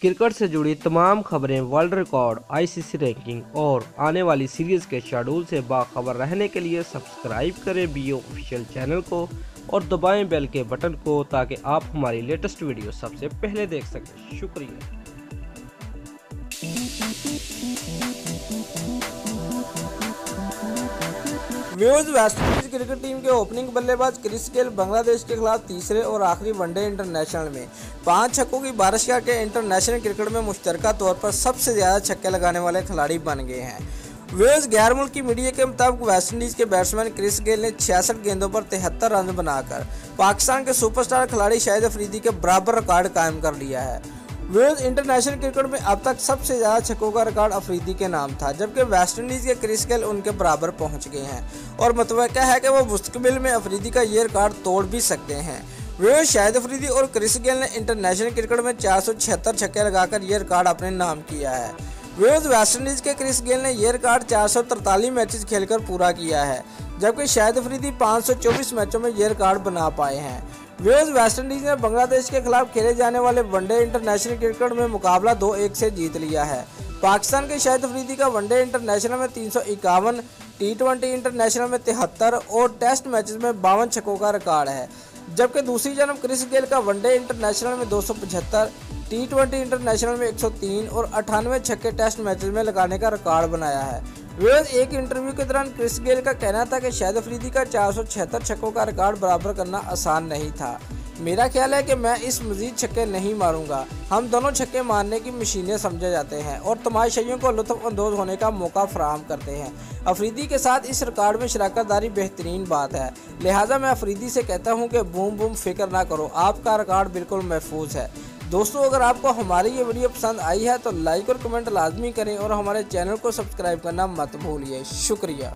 Cricket से जुड़ी तमाम खबरें, वर्ल्ड रिकॉर्ड, आईसीसी रैंकिंग और आने वाली सीरीज के शेड्यूल से बाखबर रहने के लिए सब्सक्राइब करें बीओ ऑफिशियल चैनल को और दबाएं बेल के बटन को ताकि आप हमारी लेटेस्ट वीडियो सबसे पहले देख सकें। शुक्रिया। व्यूअर्स, वेस्टइंडीज क्रिकेट टीम के ओपनिंग बल्लेबाज क्रिस गेल बांग्लादेश के खिलाफ तीसरे और आखिरी वनडे इंटरनेशनल में 5 छक्कों की बारिश करके इंटरनेशनल क्रिकेट में मुश्तरका तौर पर सबसे ज़्यादा छक्के लगाने वाले खिलाड़ी बन गए हैं। व्यूअर्स, गैर मुल्की मीडिया के मुताबिक वेस्टइंडीज के बैट्समैन क्रिस गेल ने 66 गेंदों पर 73 रन बनाकर पाकिस्तान के सुपरस्टार खिलाड़ी शाहिद अफरीदी के बराबर रिकॉर्ड कायम कर लिया है। व्यूअर्स, इंटरनेशनल क्रिकेट में अब तक सबसे ज़्यादा छक्कों का रिकॉर्ड अफरीदी के नाम था, जबकि वेस्टइंडीज़ के क्रिस गेल उनके बराबर पहुंच गए हैं और मुतवक्का है कि वो मुस्तकबिल में अफरीदी का ये रिकॉर्ड तोड़ भी सकते हैं। व्यूअर्स, शाहिद अफरीदी और क्रिस गेल ने इंटरनेशनल क्रिकेट में 476 छक्के लगाकर ये रिकॉर्ड अपने नाम किया है। व्यूअर्स, वेस्टइंडीज़ के क्रिस गेल ने यह रिकॉर्ड 443 मैचेस खेलकर पूरा किया है, जबकि शाहिद अफरीदी 524 मैचों में यह रिकॉर्ड बना पाए हैं। व्यूअर्स, वेस्टइंडीज ने बांग्लादेश के खिलाफ खेले जाने वाले वनडे इंटरनेशनल क्रिकेट में मुकाबला 2-1 से जीत लिया है। पाकिस्तान के शाहिद अफरीदी का वनडे इंटरनेशनल में 351, टी20 इंटरनेशनल में 73 और टेस्ट मैचेस में 52 छक्कों का रिकॉर्ड है, जबकि दूसरी जानब क्रिस गेल का वनडे इंटरनेशनल में 275, टी20 इंटरनेशनल में 103 और 98 छक्के टेस्ट मैचेस में लगाने का रिकॉर्ड बनाया है। व्यूअर्स, एक इंटरव्यू के दौरान क्रिस गेल का कहना था कि शाहिद अफरीदी का 476 छक्कों का रिकॉर्ड बराबर करना आसान नहीं था। मेरा ख्याल है कि मैं इस मजीद छक्के नहीं मारूंगा। हम दोनों छक्के मारने की मशीनें समझे जाते हैं और तमाशाइयों को लुत्फ अंदोज होने का मौका फराहम करते हैं। अफरीदी के साथ इस रिकॉर्ड में शराकतदारी बेहतरीन बात है, लिहाजा मैं अफरीदी से कहता हूँ कि बूम बूम फिक्र ना करो, आपका रिकॉर्ड बिल्कुल महफूज है। दोस्तों, अगर आपको हमारी ये वीडियो पसंद आई है तो लाइक और कमेंट लाजमी करें और हमारे चैनल को सब्सक्राइब करना मत भूलिए। शुक्रिया।